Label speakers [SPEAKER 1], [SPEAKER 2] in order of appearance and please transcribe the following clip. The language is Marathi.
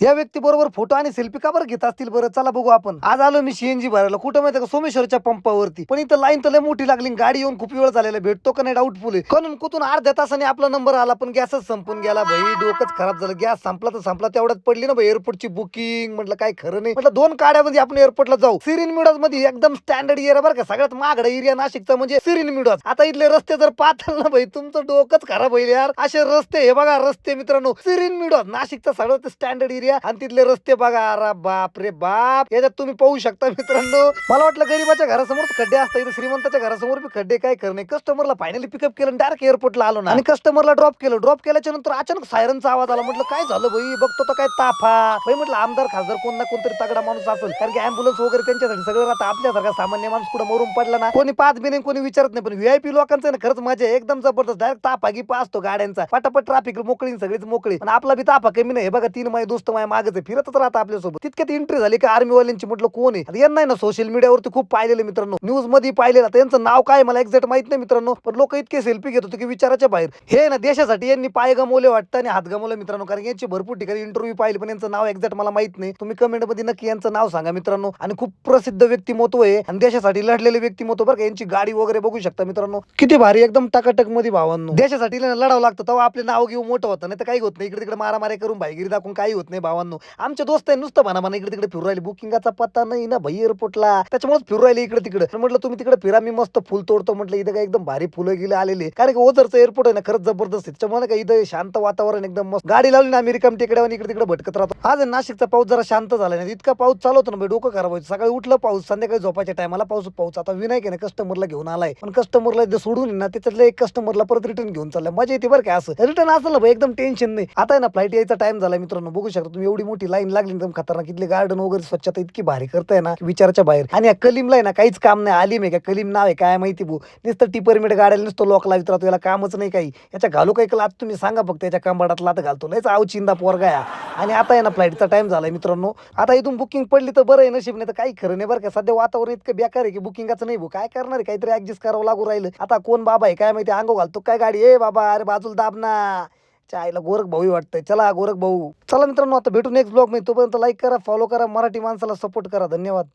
[SPEAKER 1] या व्यक्ती बरोबर फोटो आणि सेल्फी का बरं घेत असतील बरं? चला बघू आपण. आज आलो मी सीएनजी भरायला. कुठं माहिती का? सोमेश्वरच्या पंपावरती. पण इथं लाईन तर लय मोठी लागली. गाडी येऊन खूप वेळ झालेला, भेटतो का नाही डाऊटफुल आहे. करून कुठून अर्ध्या तासाने आपला नंबर आला, पण गॅसच संपून गेला. भाई डोकंच खराब झालं. गॅस संपला तर संपला, तेवढ्यात पडली ना एअरपोर्टची बुकिंग. म्हटलं काय खरं नाही. म्हटलं 2 काड्यामध्ये आपण एअरपोर्टला जाऊ. सिरीन मिडॉज मध्ये एकदम स्टँडर्ड एरिया बरं का, सगळ्यात महागडा एरिया नाशिकचा म्हणजे सिरीन मिडॉज. आता इथले रस्ते जर पाहताल ना भाई, तुमचं डोकंच खराब होईल यार. असे रस्ते, हे बघा रस्ते मित्रांनो, सिरीन मिडॉज नाशिकचा सगळ्यात स्टँडर्ड एरिया, आणि तिथले रस्ते बघा. अरे बाप रे बाप, याच्यात तुम्ही पाहू शकता मित्रांनो. मला वाटलं गरीबाच्या घरासमोर खड्डे असतात, इथे श्रीमंताच्या घरासमोर बी खड्डे. काय खरं नाही. कस्टमरला फायनली पिकअप केलं, डायरेक्ट एअरपोर्टला आलो ना, आणि कस्टमरला ड्रॉप केलं. ड्रॉप केल्याच्या नंतर अचानक सायरनचा आवाज आला. म्हटलं काय झालं भाई? बघतो तर काय ताफा. भाई म्हटलं आमदार खासदार कोण ना कोणतरी तगडा माणूस असेल, कारण की अँब्युलन्स वगैरे त्यांच्यासाठी सगळं राहतं. आपल्यासारखा सामान्य माणूस कुठं मरून पडला ना, कोणी पाच बी नाही, कोणी विचारत नाही. पण व्हीआयपी लोकांचं ना खरंच मजा आहे, एकदम जबरदस्त. डायरेक्ट ताफा गिपा असतो गाड्यांचा, पटापट ट्रॅफिक मोकळी, सगळीच मोकळी. पण आपला बी ताफा कमी नाही. हे बघा 3 माय दोस्त माय मागच आहे, फिरतच राहतं आपल्यासोबत. तितक्यात एंट्री झाली का आर्मीवाल्यांची. म्हटलं कोण आहे? यांना ना सोशल मीडियावरती खूप पाहिलेलं मित्रांनो, न्यूज मध्ये पाहिलेलं. त्यांचं नाव काय मला एक्झॅक्ट माहित नाही मित्रांनो, पण लोक इतके सेल्फी घेत होते की विचाराच्या बाहेर. हे ना देशासाठी यांनी पाय गमवले वाटतं आणि हात गमवले मित्रांनो, कारण यांची भरपूर ठिकाणी इंटरव्ह्यू पाहिले, पण यांचं नाव एक्झॅक्ट मला माहित नाही. तुम्ही कमेंट मध्ये नक्की यांचं नाव सांगा मित्रांनो. आणि खूप प्रसिद्ध व्यक्तिमत्व आहे आणि देशासाठी लढलेले व्यक्तिमत्व बरं का. यांची गाडी वगैरे बघू शकता मित्रांनो, किती भारी, एकदम टकाटक मध्ये भावांनो. देशासाठी लढावं लागतं तेव्हा आपले नाव घेऊ मोठं होतं, नाही तर काही होत नाही. इकडे तिकडे मारामारी करून भाईगिरी दाखवून काही होत नाही भावांनो. आमचे दोस्त आहे नुसतं म्हणा इकडे तिकडे फिरू राहिले, बुकिंगाचा पत्ता नाही ना भाई एअरपोर्टला, त्याच्यामुळे फिरू राहिले इकडे तिकडे. म्हटलं तुम्ही तिकडे फिरा, मी मस्त फुल तोडतो. म्हटलं इथं काय एकदम भारी फुलं गेले आलेले, कारण की ओझरचं एअरपोर्ट आहे ना खरंच जबरदस्त आहे. त्याच्यामुळे काय इथं शांत वातावरण, एकदम मस्त. गाडी लावली ना आम्ही रिकाम टेकड्यावर इकडे तिकडे भटकत राहतो. आज नाशिकचा पाऊस जरा शांत झाला नाही, इतका पाऊस चालू होता ना डोकं खराब व्हायचं. सकाळी उठलं पाऊस, संध्याकाळी झोपायच्या टायमाला पाऊस. आता विनायक आहे ना कस्टमरला घेऊन आलाय, पण कस्टमरला सोडून ना त्याच्यातल्या एक कस्टमरला परत रिटर्न घेऊन चाललाय. मजा येते बरं काय. असं रिटर्न असलं ना एकदम टेन्शन नाही. आता आहे ना फ्लाईट यायचा टाइम झाला मित्रांनो, बघू शकता तुम्ही एवढी मोठी लाईन लागली, एकदम खतरनाक. इथले गार्डन वगैरे स्वच्छता इतकी भारी करताय ना विचाराच्या बाहेर. आणि या कलीमला आहे ना काहीच काम नाही. आलीम आहे का कलीम नाव आहे काय माहिती भाऊ, नुसतं टिपरमिट गाड्याला नुसतं लोक लावित राहतो, याला कामच नाही काही. याच्या घालू काही लात तुम्ही सांगा फक्त, याच्या कंबाडात लात घालतो. लयच चिंदा पोरगा या. आणि आता आहे ना फ्लाईटचा टाइम झालाय मित्रांनो. आता इथून बुकिंग पडली तर बरं आहे, नशीब नाही तर काही खरं नाही बरं का. सध्या वातावरण इतकं बेकार आहे की बुकिंगाचं नाही भाऊ. काय करणार आहे, काहीतरी ऍडजस्ट करावं लागू राहिलं. आता कोण बाबा आहे काय माहिती, अंगो घालतो काय गाडी. ए बाबा अरे बाजूला दाब ना. चायला गोरख भाऊ वाटतंय. चला गोरख भाऊ, चला मित्रांनो आता भेटू नेक्स्ट ब्लॉग मध्ये. तोपर्यंत लाईक करा, फॉलो करा, मराठी माणसाला सपोर्ट करा. धन्यवाद.